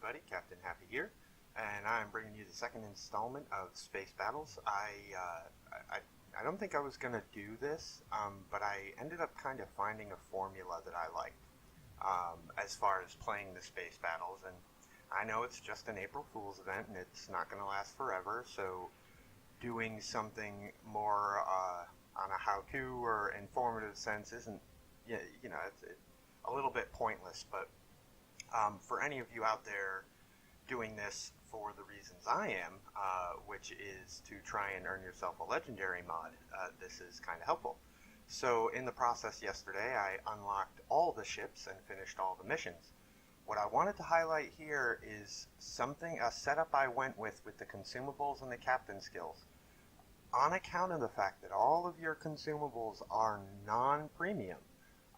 everybody, Captain Happy here, and I'm bringing you the second installment of Space Battles. I don't think I was going to do this, but I ended up kind of finding a formula that I liked as far as playing the Space Battles, and I know it's just an April Fool's event, and it's not going to last forever, so doing something more on a how-to or informative sense isn't, it's a little bit pointless, but for any of you out there doing this for the reasons I am, which is to try and earn yourself a legendary mod, this is kind of helpful. So in the process yesterday, I unlocked all the ships and finished all the missions. What I wanted to highlight here is a setup I went with the consumables and the captain skills. On account of the fact that all of your consumables are non-premium,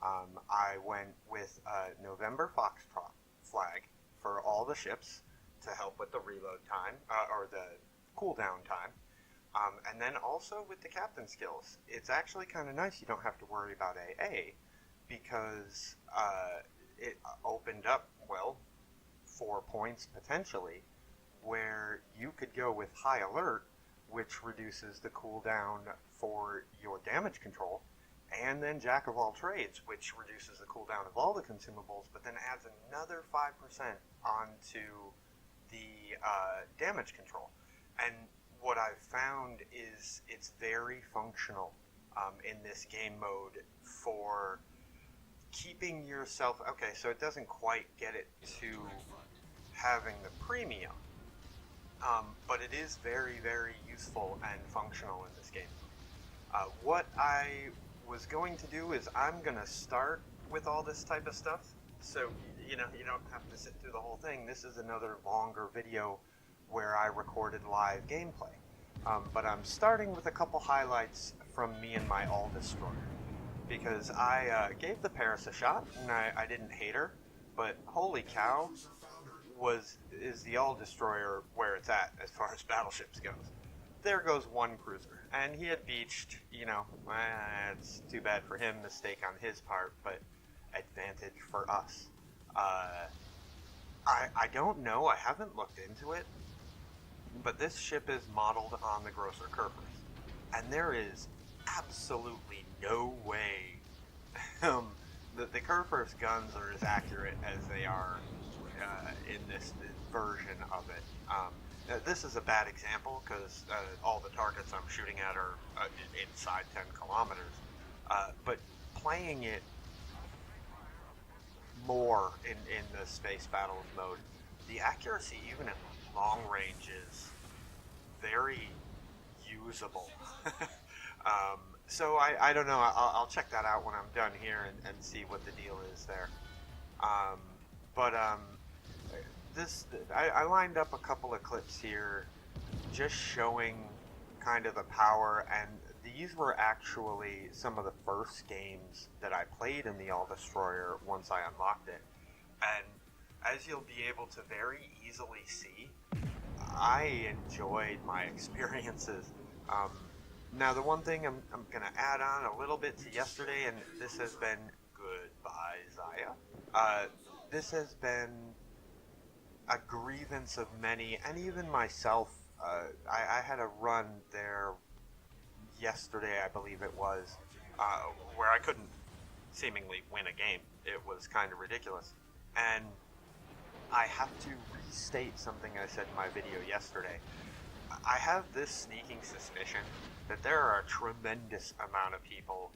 I went with a November Foxtrot flag for all the ships to help with the reload time, or the cooldown time. And then also with the captain skills. It's actually kind of nice you don't have to worry about AA, because it opened up, 4 points potentially, where you could go with High Alert, which reduces the cooldown for your damage control, and then Jack of all trades, which reduces the cooldown of all the consumables, but then adds another 5% onto the damage control. And what I've found is it's very functional in this game mode for keeping yourself... Okay, so it doesn't quite get it to having the premium, but it is very, very useful and functional in this game. What I was going to do is I'm going to start with all this type of stuff, so you don't have to sit through the whole thing. This is another longer video where I recorded live gameplay, but I'm starting with a couple highlights from me and my Alldestroyer, because I gave the Paris a shot and I didn't hate her, but holy cow, is the Alldestroyer where it's at as far as battleships goes. There goes one cruiser, and he had beached, it's too bad for him, mistake on his part, but advantage for us. I don't know, I haven't looked into it, but this ship is modeled on the Grosser Kerfers, and there is absolutely no way the Kerfers guns are as accurate as they are in this version of it. This is a bad example because all the targets I'm shooting at are inside 10 kilometers. But playing it more in the Space Battles mode, the accuracy even at long range is very usable. So I don't know, I'll check that out when I'm done here and see what the deal is there. I lined up a couple of clips here just showing kind of the power, and these were actually some of the first games that I played in the Alldestroyer once I unlocked it. And as you'll be able to very easily see, I enjoyed my experiences. Now the one thing I'm going to add on a little bit to yesterday, and this has been... Goodbye, Zaya. This has been a grievance of many, and even myself. I had a run there yesterday, I believe it was, where I couldn't seemingly win a game. It was kind of ridiculous. And I have to restate something I said in my video yesterday. I have this sneaking suspicion that there are a tremendous amount of people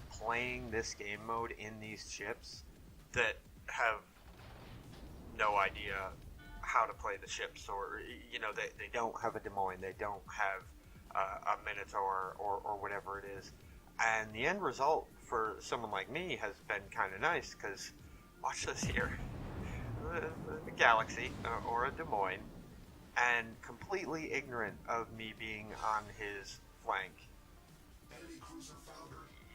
playing this game mode in these ships that have no idea how to play the ships, or they don't have a Des Moines, they don't have a Minotaur or whatever it is, and the end result for someone like me has been kind of nice, because watch this here, a Galaxy or a Des Moines, and completely ignorant of me being on his flank.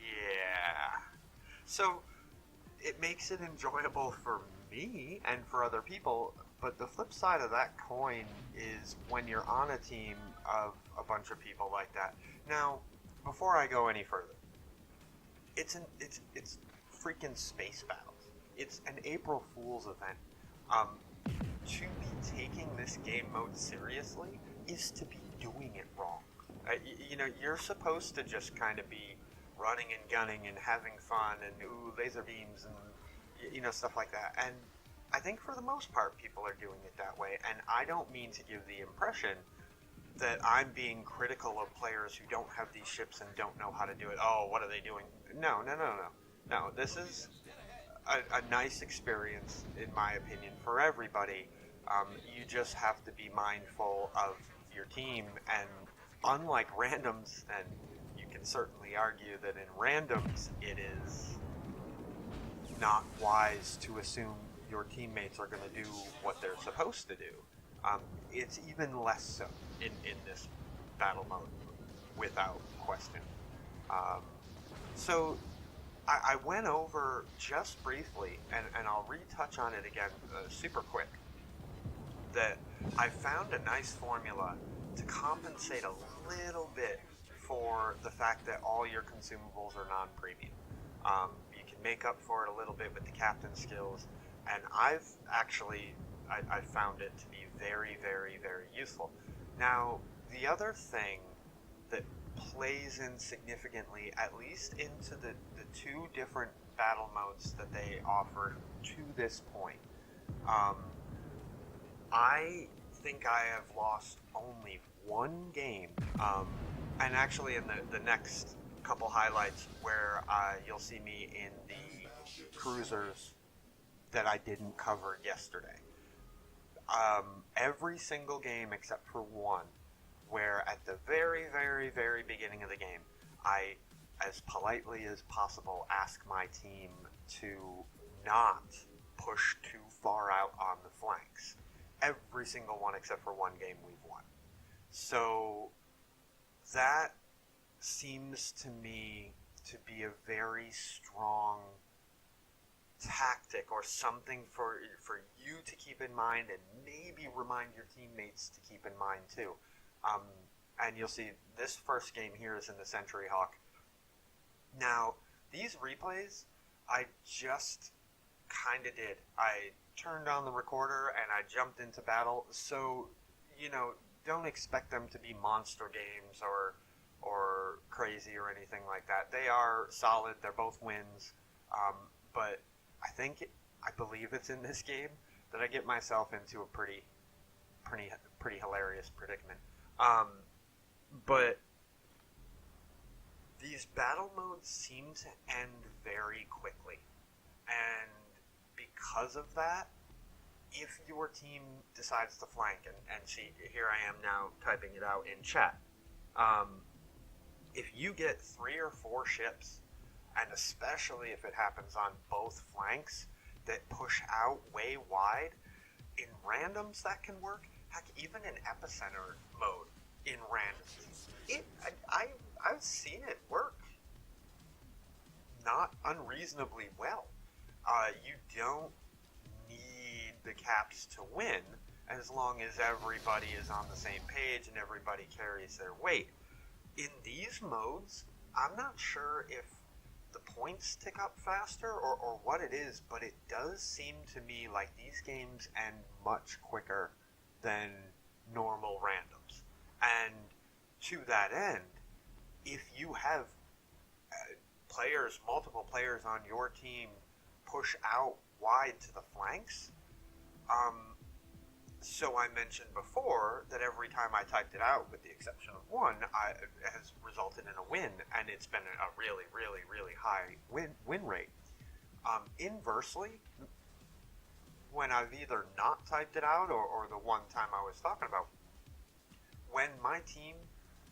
Yeah, so it makes it enjoyable for me and for other people. But the flip side of that coin is when you're on a team of a bunch of people like that. Now, before I go any further, it's freaking Space Battles. It's an April Fool's event. to be taking this game mode seriously is to be doing it wrong. You're supposed to just kind of be running and gunning and having fun and laser beams and stuff like that. And I think for the most part people are doing it that way. And I don't mean to give the impression that I'm being critical of players who don't have these ships and don't know how to do it. Oh, what are they doing? No. This is a nice experience, in my opinion, for everybody. You just have to be mindful of your team, and unlike randoms, and you can certainly argue that in randoms it is not wise to assume your teammates are going to do what they're supposed to do. It's even less so in this battle mode, without question. So I went over just briefly, and I'll retouch on it again super quick, that I found a nice formula to compensate a little bit for the fact that all your consumables are non-premium. You can make up for it a little bit with the captain skills, and I've actually I found it to be very, very, very useful. Now, the other thing that plays in significantly, at least into the two different battle modes that they offer to this point, I think I have lost only one game, and actually in the next couple highlights where you'll see me in the cruisers that I didn't cover yesterday. Every single game except for one, where at the very, very, very beginning of the game, I, as politely as possible, ask my team to not push too far out on the flanks. Every single one except for one game we've won. So that seems to me to be a very strong tactic, or something for you to keep in mind, and maybe remind your teammates to keep in mind too. And you'll see this first game here is in the Centuryhawk. Now, these replays, I just kind of did. I turned on the recorder and I jumped into battle, so, don't expect them to be monster games or crazy or anything like that. They are solid, they're both wins, but I believe it's in this game that I get myself into a pretty hilarious predicament. But these battle modes seem to end very quickly, and because of that, if your team decides to flank, and see, here I am now typing it out in chat, if you get 3 or 4 ships, and especially if it happens on both flanks, that push out way wide, in randoms that can work. Heck, even in epicenter mode in randoms, I've seen it work not unreasonably well. You don't need the Capts to win, as long as everybody is on the same page and everybody carries their weight. In these modes, I'm not sure if the points tick up faster or what it is, but it does seem to me like these games end much quicker than normal randoms. And to that end, if you have multiple players on your team push out wide to the flanks, so I mentioned before that every time I typed it out, with the exception of one, it has resulted in a win, and it's been a really, really, really high win rate. Inversely, when I've either not typed it out or the one time I was talking about, when my team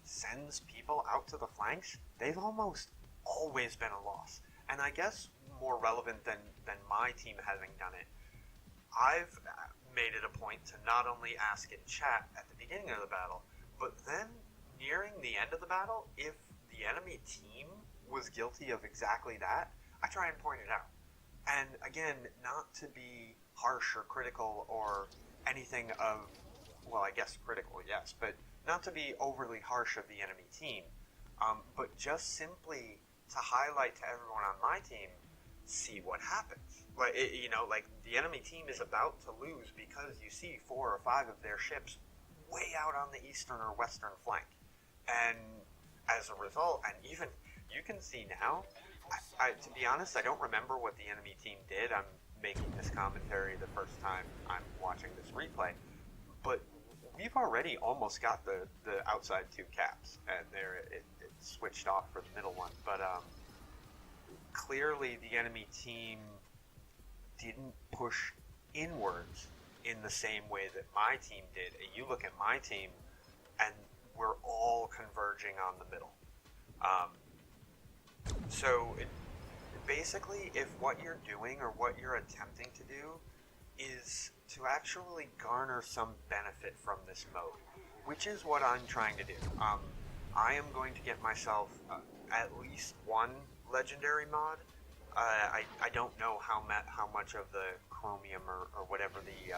sends people out to the flanks, they've almost always been a loss. And I guess more relevant than my team having done it, I've made it a point to not only ask in chat at the beginning of the battle, but then nearing the end of the battle, if the enemy team was guilty of exactly that, I try and point it out. And again, not to be harsh or critical or anything of, well, I guess critical, yes, but not to be overly harsh of the enemy team, but just simply to highlight to everyone on my team, see what happens. Like, like the enemy team is about to lose because you see 4 or 5 of their ships way out on the eastern or western flank. And as a result, and even you can see now, to be honest, I don't remember what the enemy team did. I'm making this commentary the first time I'm watching this replay. But we've already almost got the outside 2 caps, and it switched off for the middle one. But clearly the enemy team didn't push inwards in the same way that my team did. You look at my team, and we're all converging on the middle. So basically, if what you're doing or what you're attempting to do is to actually garner some benefit from this mode, which is what I'm trying to do. I am going to get myself at least 1 legendary mod. I don't know how much of the chromium or whatever the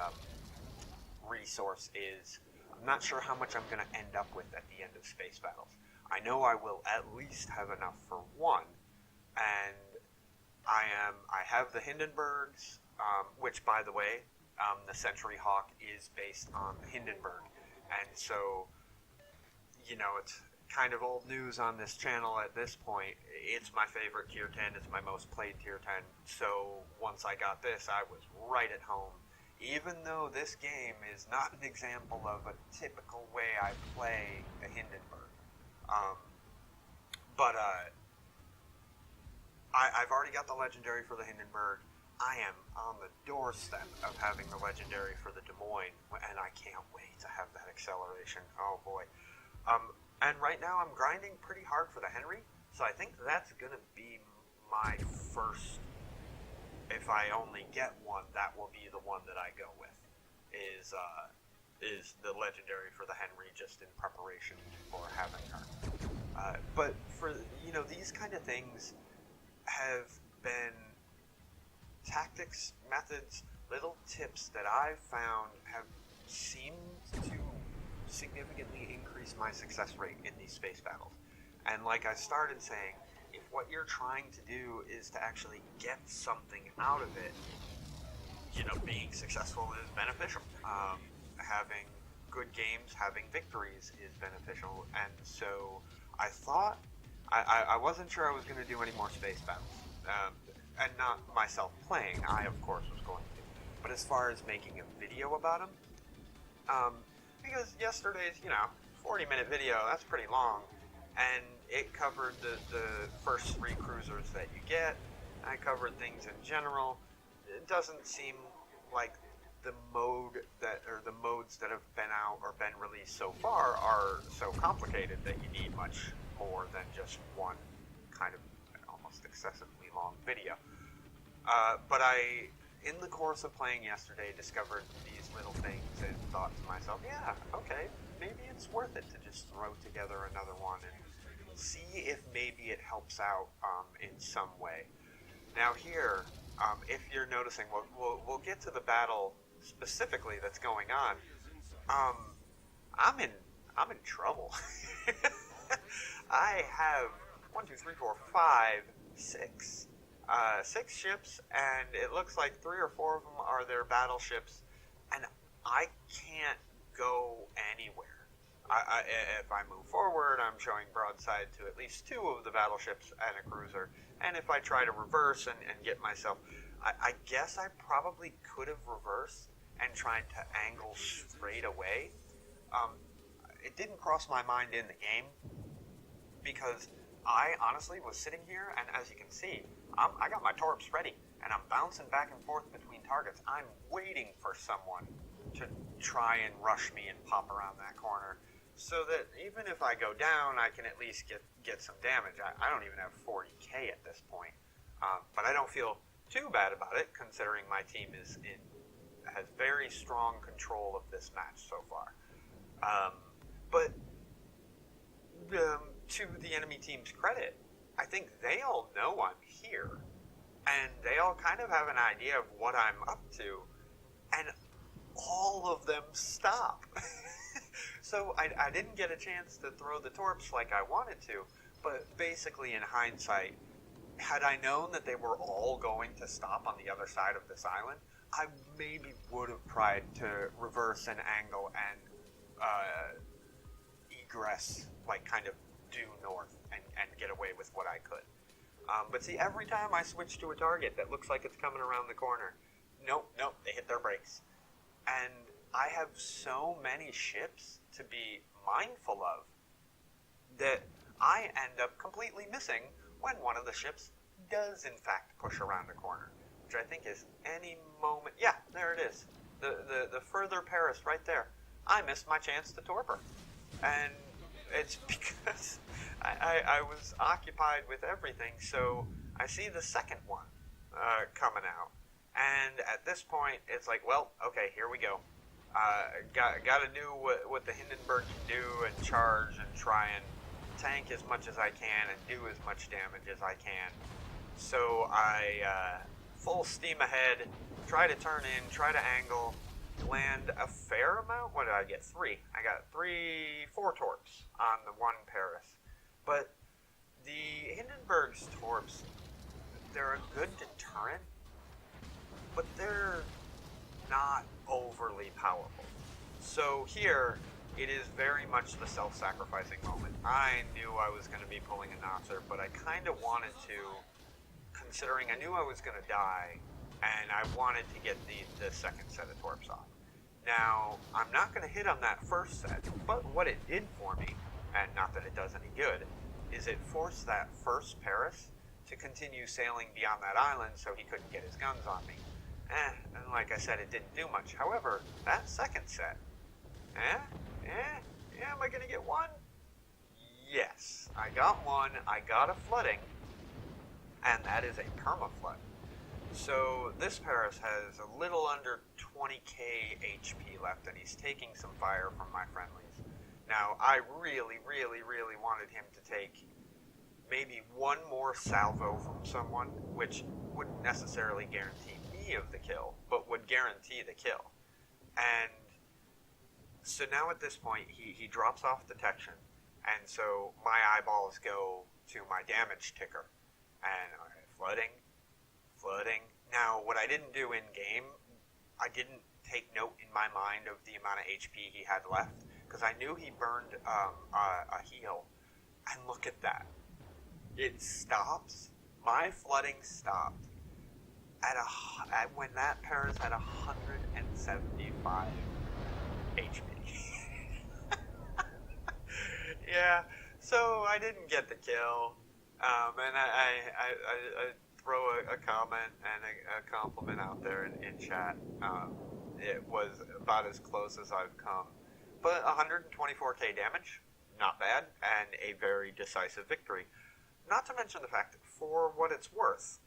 resource is. I'm not sure how much I'm going to end up with at the end of Space Battles. I know I will at least have enough for 1, and I have the Hindenburgs, which, by the way, the Centuryhawk is based on the Hindenburg, and so, it's kind of old news on this channel at this point. It's my favorite tier 10, it's my most played tier 10, so once I got this, I was right at home. Even though this game is not an example of a typical way I play the Hindenburg. I've already got the legendary for the Hindenburg. I am on the doorstep of having the legendary for the Des Moines, and I can't wait to have that acceleration. Oh boy. And right now I'm grinding pretty hard for the Henry, so I think that's going to be my first, if I only get one, that will be the one that I go with, is the legendary for the Henry, just in preparation for having her. But for, these kind of things have been tactics, methods, little tips that I've found have seemed to significantly increase my success rate in these space battles. And like I started saying, if what you're trying to do is to actually get something out of it, being successful is beneficial. Having good games, having victories is beneficial. And so I thought, I wasn't sure I was going to do any more space battles. And not myself playing, I of course was going to. But as far as making a video about them, because yesterday's, 40-minute video, that's pretty long, and it covered the first 3 cruisers that you get. I covered things in general. It doesn't seem like the modes that have been out or been released so far are so complicated that you need much more than just one kind of almost excessively long video. But I, in the course of playing yesterday, discovered these little things and thought to myself, yeah, okay, maybe it's worth it to just throw together another one and see if maybe it helps out in some way. Now here, if you're noticing, we'll get to the battle specifically that's going on. I'm in trouble. I have 6 ships, and it looks like 3 or 4 of them are their battleships, and I can't go anywhere. If I move forward, I'm showing broadside to at least 2 of the battleships and a cruiser, and if I try to reverse and get myself, I guess I probably could have reversed and tried to angle straight away. It didn't cross my mind in the game, because I honestly was sitting here, and as you can see, I got my torps ready, and I'm bouncing back and forth between targets. I'm waiting for someone to try and rush me and pop around that corner, so that even if I go down, I can at least get some damage. I don't even have 40k at this point, but I don't feel too bad about it, considering my team has very strong control of this match so far. But to the enemy team's credit, I think they all know I'm here, and they all kind of have an idea of what I'm up to, and all of them stop. So I didn't get a chance to throw the torps like I wanted to, but basically in hindsight, had I known that they were all going to stop on the other side of this island, I maybe would have tried to reverse an angle and egress, like kind of due north and get away with what I could. But see, every time I switch to a target that looks like it's coming around the corner, nope, they hit their brakes. And I have so many ships to be mindful of that I end up completely missing when one of the ships does in fact push around the corner, which I think is any moment. Yeah, there it is. The further Paris right there. I missed my chance to torpor. And it's because I was occupied with everything, so I see the second one coming out. And at this point, it's like, well, okay, here we go. Got to do what the Hindenburg can do and charge and try and tank as much as I can and do as much damage as I can. So I full steam ahead, try to turn in, try to angle, land a fair amount. What did I get? 3. I got 4 torps on the one Paris. But the Hindenburg's torps, they're a good deterrent, but they're not overly powerful. So here, it is very much the self-sacrificing moment. I knew I was going to be pulling a Notzer, but I kind of wanted to, considering I knew I was going to die, and I wanted to get the second set of torps off. Now, I'm not going to hit on that first set, but what it did for me, and not that it does any good, is it forced that first Paris to continue sailing beyond that island so he couldn't get his guns on me. And like I said, it didn't do much. However, that second set, am I going to get one? Yes, I got one. I got a flooding, and that is a perma-flood. So this Paris has a little under 20k HP left, and he's taking some fire from my friendlies. Now, I really, really, really wanted him to take maybe one more salvo from someone, which wouldn't necessarily guarantee me of the kill, but would guarantee the kill. And so now at this point, he drops off detection, and so my eyeballs go to my damage ticker. And flooding. Now, what I didn't do in-game, I didn't take note in my mind of the amount of HP he had left, because I knew he burned a heal. And look at that. It stops. My flooding stopped at when that Paris had 175 HP. Yeah, so I didn't get the kill, and I throw a comment and a compliment out there in chat. It was about as close as I've come, but 124k damage, not bad, and a very decisive victory. Not to mention the fact, for what it's worth,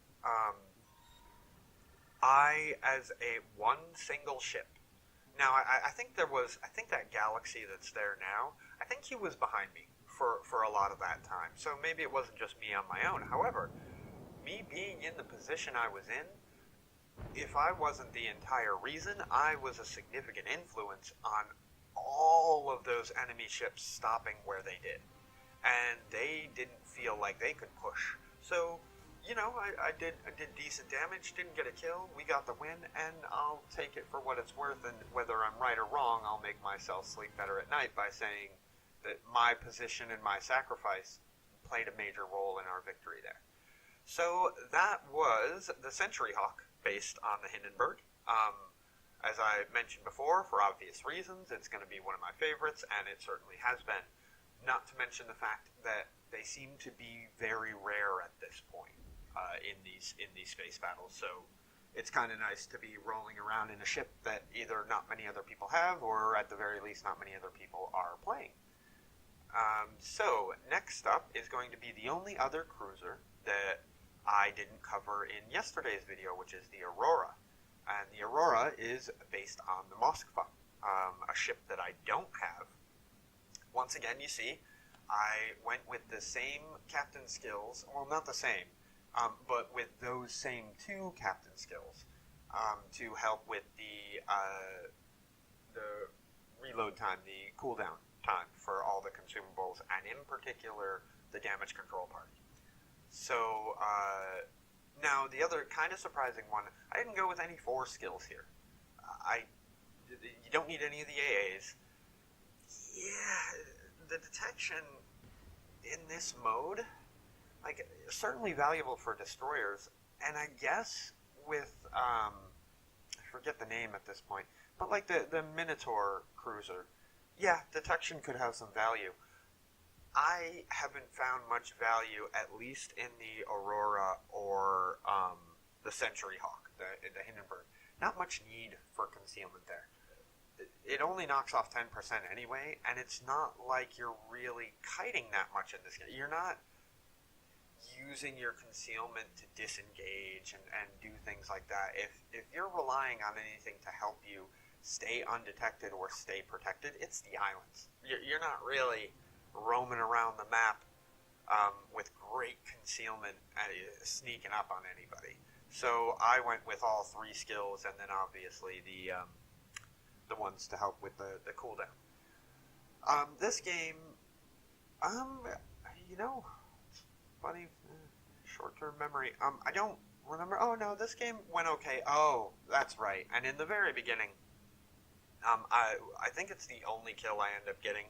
as a one single ship. Now, I think that galaxy that's there now, I think he was behind me for a lot of that time. So maybe it wasn't just me on my own. However, me being in the position I was in, if I wasn't the entire reason, I was a significant influence on all of those enemy ships stopping where they did. And they didn't feel like they could push. So, I did decent damage, didn't get a kill, we got the win, and I'll take it for what it's worth, and whether I'm right or wrong, I'll make myself sleep better at night by saying that my position and my sacrifice played a major role in our victory there. So that was the Centuryhawk, based on the Hindenburg. As I mentioned before, for obvious reasons, it's going to be one of my favorites, and it certainly has been. Not to mention the fact that they seem to be very rare at this point in these space battles. So it's kind of nice to be rolling around in a ship that either not many other people have, or at the very least not many other people are playing. So next up is going to be the only other cruiser that I didn't cover in yesterday's video, which is the Aurora. And the Aurora is based on the Moskva, a ship that I don't have. Once again, you see, I went with the same captain skills, well, not the same, but with those same 2 captain skills to help with the reload time, the cooldown time for all the consumables, and in particular, the damage control part. So, now the other kind of surprising one, I didn't go with any 4 skills here. You don't need any of the AAs. Yeah, the detection in this mode, like, certainly valuable for destroyers, and I guess with, I forget the name at this point, but like the Minotaur cruiser, yeah, detection could have some value. I haven't found much value, at least in the Aurora or the Centuryhawk, the Hindenburg. Not much need for concealment there. It only knocks off 10% anyway, and it's not like you're really kiting that much in this game. You're not using your concealment to disengage and do things like that. If you're relying on anything to help you stay undetected or stay protected, it's the islands. You're not really roaming around the map with great concealment, sneaking up on anybody. So I went with all 3 skills, and then obviously the ones to help with the cooldown. This game, it's funny, short-term memory. I don't remember. Oh no, this game went okay. Oh, that's right. And in the very beginning, I think it's the only kill I end up getting,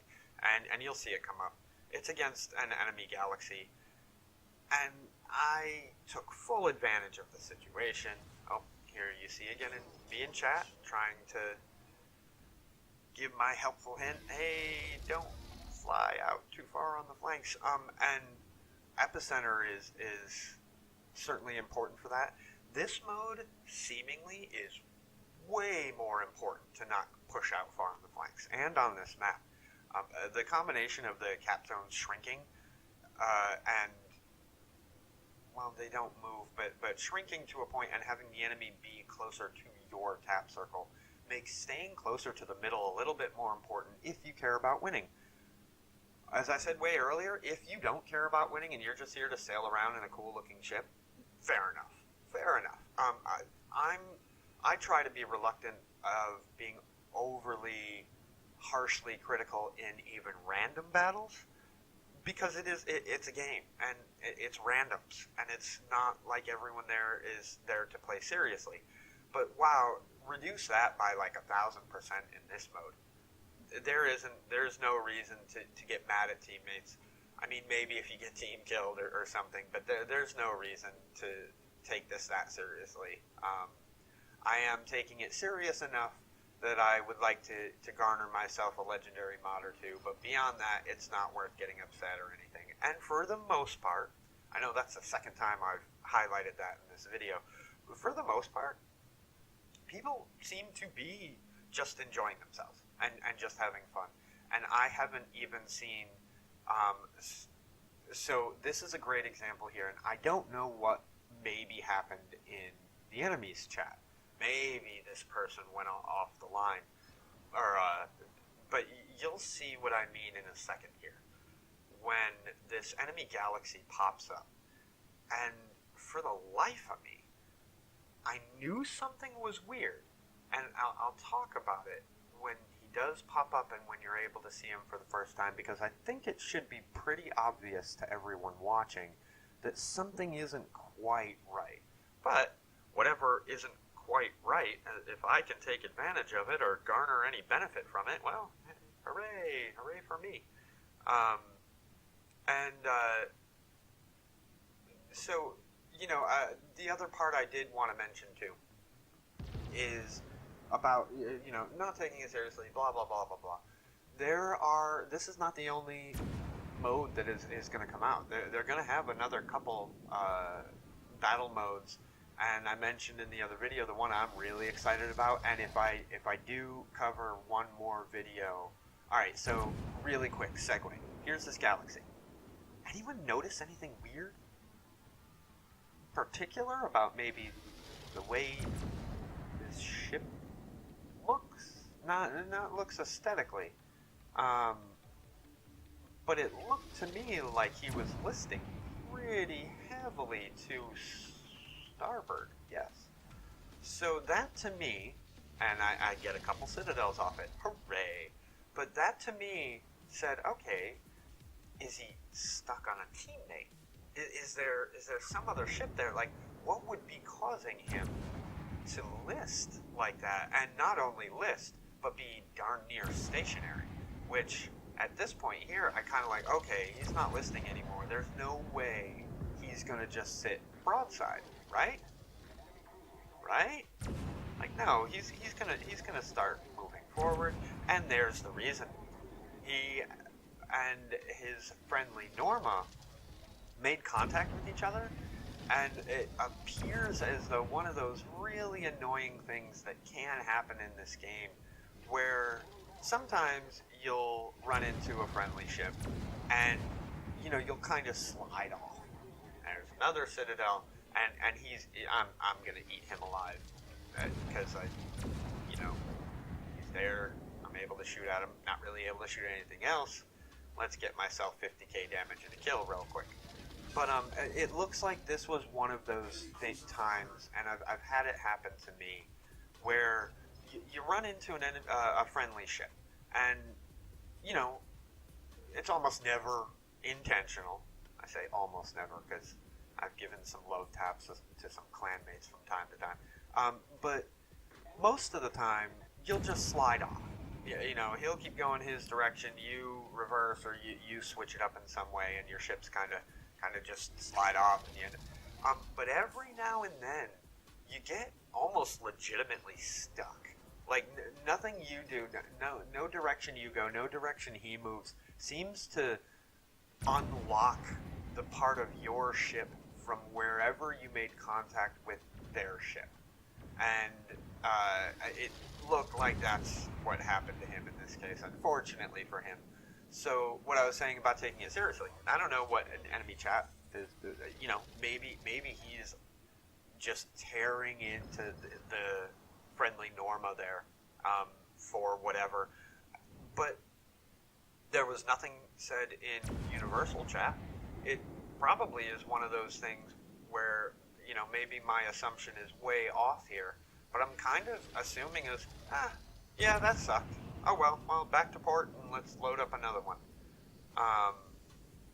and you'll see it come up. It's against an enemy galaxy, and I took full advantage of the situation. Oh, here you see again me in chat trying to give my helpful hint. Hey, don't fly out too far on the flanks. And epicenter is certainly important for that. This mode seemingly is way more important to not push out far on the flanks and on this map. The combination of the cap zones shrinking and, well, they don't move, but shrinking to a point and having the enemy be closer to your tap circle makes staying closer to the middle a little bit more important if you care about winning. As I said way earlier, if you don't care about winning and you're just here to sail around in a cool-looking ship, fair enough. I try to be reluctant of being overly harshly critical in even random battles, because it's a game, and it's randoms, and it's not like everyone there is there to play seriously. But wow, reduce that by like 1,000% in this mode. There's no reason to get mad at teammates. I mean, maybe if you get team killed or something, but there's no reason to take this that seriously. I am taking it serious enough that I would like to garner myself a legendary mod or 2, but beyond that, it's not worth getting upset or anything. And for the most part, I know that's the second time I've highlighted that in this video, but for the most part, people seem to be just enjoying themselves and just having fun. And I haven't even seen... so this is a great example here, and I don't know what maybe happened in the enemy's chat. Maybe this person went off the line, but you'll see what I mean in a second here. When this enemy galaxy pops up, and for the life of me, I knew something was weird, and I'll talk about it when he does pop up and when you're able to see him for the first time, because I think it should be pretty obvious to everyone watching that something isn't quite right. But whatever isn't quite right, if I can take advantage of it or garner any benefit from it, well, hooray for me. So, the other part I did want to mention too is about, not taking it seriously, blah, blah, blah, blah, blah. This is not the only mode that is going to come out. They're going to have another couple battle modes. And I mentioned in the other video the one I'm really excited about, and if I do cover one more video... Alright, so really quick segue. Here's this galaxy. Anyone notice anything weird? Particular about maybe the way this ship looks? Not looks aesthetically. But it looked to me like he was listing pretty heavily to starboard, yes. So that to me, and I get a couple citadels off it, hooray. But that to me said, okay, is he stuck on a teammate? is there some other ship there? Like, what would be causing him to list like that? And not only list, but be darn near stationary. Which, at this point here, I kind of like, okay, he's not listing anymore. There's no way he's going to just sit broadside, right? Right? Like, no, he's gonna start moving forward, and there's the reason. He and his friendly Norma made contact with each other, and it appears as though one of those really annoying things that can happen in this game, where sometimes you'll run into a friendly ship, and you'll kind of slide off. There's another Citadel, and I'm gonna eat him alive because he's there. I'm able to shoot at him. Not really able to shoot anything else. Let's get myself 50k damage and a kill real quick. But it looks like this was one of those times, and I've had it happen to me, where you run into a friendly ship, and it's almost never intentional. I say almost never because I've given some low taps to some clanmates from time to time. But most of the time, you'll just slide off. He'll keep going his direction, you reverse, or you switch it up in some way, and your ship's kind of just slide off. But every now and then, you get almost legitimately stuck. Like, nothing you do, no direction you go, no direction he moves, seems to unlock the part of your ship from wherever you made contact with their ship. And it looked like that's what happened to him in this case, unfortunately for him. So what I was saying about taking it seriously, I don't know what an enemy chat is. Maybe he's just tearing into the friendly Norma there for whatever. But there was nothing said in universal chat. It probably is one of those things where, maybe my assumption is way off here, but I'm kind of assuming is, yeah, that sucked. Oh well, back to port and let's load up another one.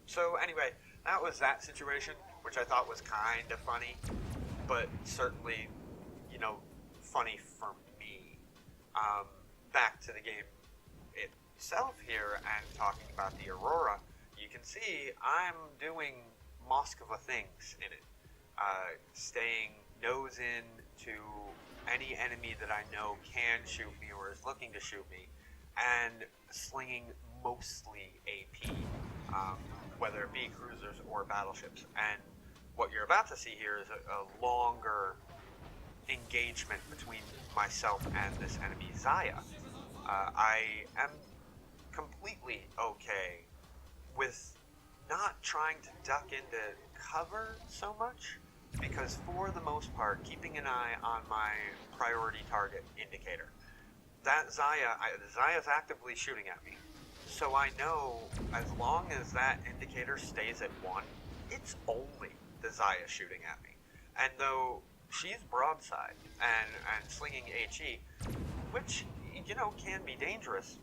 So anyway, that was that situation, which I thought was kind of funny, but certainly, funny for me. Back to the game itself here and talking about the Aurora, you can see I'm doing Moskva things in it. Staying nose in to any enemy that I know can shoot me or is looking to shoot me, and slinging mostly AP, whether it be cruisers or battleships. And what you're about to see here is a longer engagement between myself and this enemy, Zaya. I am completely okay with not trying to duck into cover so much, because for the most part, keeping an eye on my priority target indicator. That Zaya's actively shooting at me. So I know as long as that indicator stays at 1, it's only the Zaya shooting at me. And though she's broadside and slinging HE, which, can be dangerous,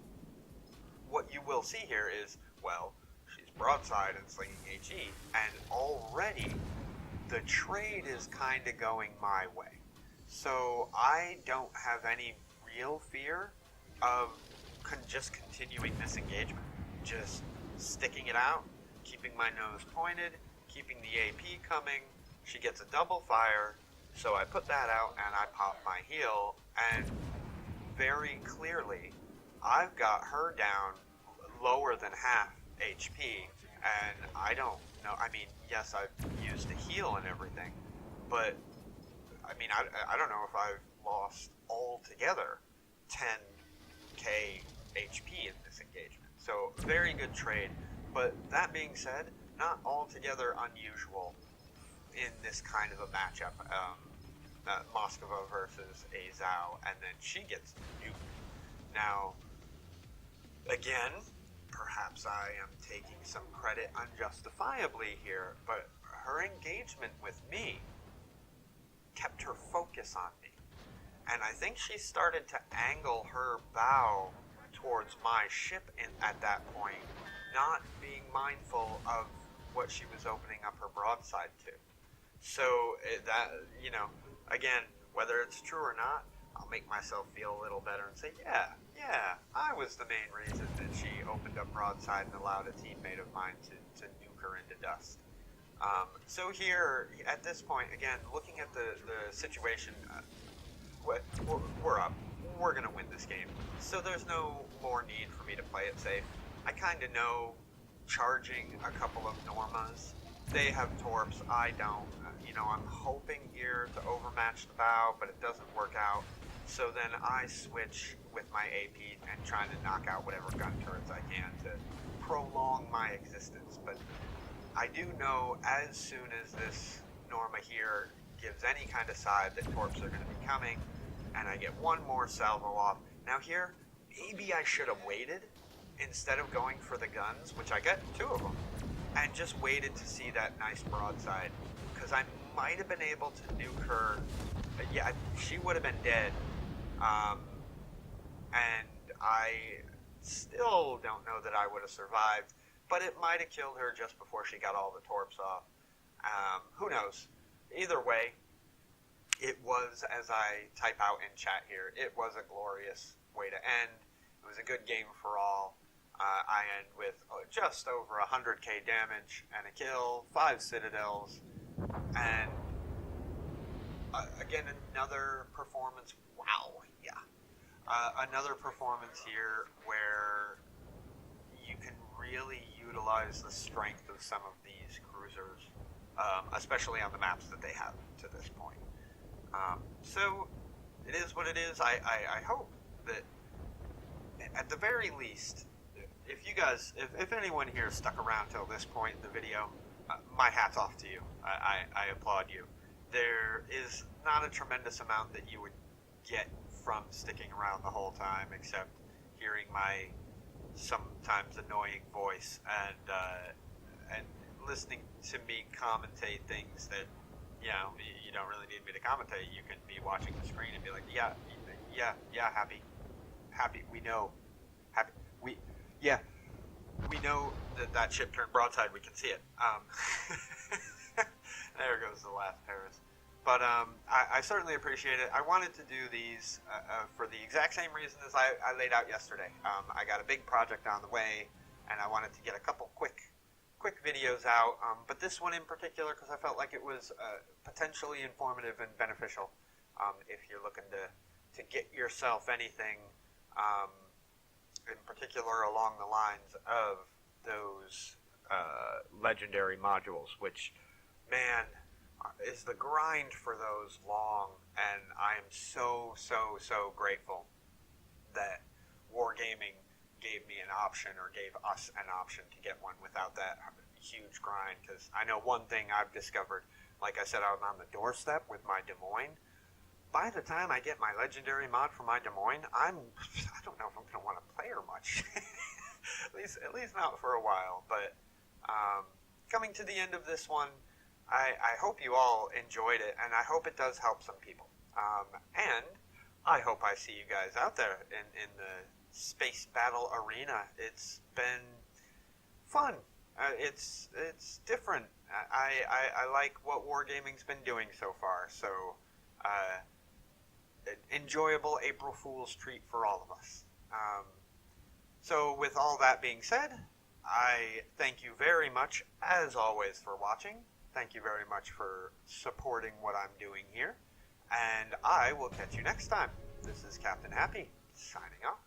what you will see here is, well, she's broadside and slinging HE, and already the trade is kind of going my way. So I don't have any real fear of just continuing this engagement. Just sticking it out, keeping my nose pointed, keeping the AP coming. She gets a double fire, so I put that out and I pop my heal, and very clearly I've got her down lower than half HP, and I don't know. I mean, yes, I've used a heal and everything, but I mean, I don't know if I've lost altogether 10k HP in this engagement. So very good trade, but that being said, not altogether unusual in this kind of a matchup. Moskva versus a Zhao, and then she gets nuked. Now, again, perhaps I am taking some credit unjustifiably here, but her engagement with me kept her focus on me. And I think she started to angle her bow towards my ship at that point, not being mindful of what she was opening up her broadside to. So that, again, whether it's true or not, I'll make myself feel a little better and say, yeah, I was the main reason that she opened up broadside and allowed a teammate of mine to nuke her into dust. So here, at this point, again, looking at the situation, we're up. We're going to win this game. So there's no more need for me to play it safe. I kind of know charging a couple of Normas. They have torps, I don't. I'm hoping here to overmatch the bow, but it doesn't work out. So then I switch with my AP and trying to knock out whatever gun turrets I can to prolong my existence. But I do know as soon as this Norma here gives any kind of side that torps are going to be coming, and I get one more salvo off. Now here, maybe I should have waited instead of going for the guns, which I get 2 of them, and just waited to see that nice broadside, because I might have been able to nuke her. Yeah, she would have been dead, and I still don't know that I would have survived, but it might have killed her just before she got all the torps off. Who knows? Either way, it was, as I type out in chat here, it was a glorious way to end. It was a good game for all. I end with just over 100k damage and a kill, 5 citadels, and again, another performance. Wow, yeah. Another performance here where you can really utilize the strength of some of these cruisers, especially on the maps that they have to this point. So it is what it is. I hope that at the very least, if you guys, if anyone here stuck around till this point in the video, my hat's off to you. I applaud you. There is not a tremendous amount that you would get from sticking around the whole time, except hearing my sometimes annoying voice and listening to me commentate things that, you don't really need me to commentate. You can be watching the screen and be like, yeah, happy, we know, happy, we know that ship turned broadside, we can see it. There goes the laugh, Paris. But I certainly appreciate it. I wanted to do these for the exact same reason as I laid out yesterday. I got a big project on the way, and I wanted to get a couple quick videos out, but this one in particular because I felt like it was potentially informative and beneficial if you're looking to get yourself anything in particular along the lines of those legendary modules, which, man, is the grind for those long, and I am so grateful that Wargaming gave me an option, or gave us an option to get one without that huge grind, because I know one thing I've discovered, like I said, I'm on the doorstep with my Des Moines. By the time I get my legendary mod for my Des Moines, I don't know if I'm going to want to play her much. at least not for a while, but coming to the end of this one, I hope you all enjoyed it, and I hope it does help some people. And I hope I see you guys out there in the space battle arena. It's been fun. It's different. I like what Wargaming's been doing so far. So enjoyable April Fool's treat for all of us. So with all that being said, I thank you very much, as always, for watching. Thank you very much for supporting what I'm doing here. And I will catch you next time. This is Captain Happy, signing off.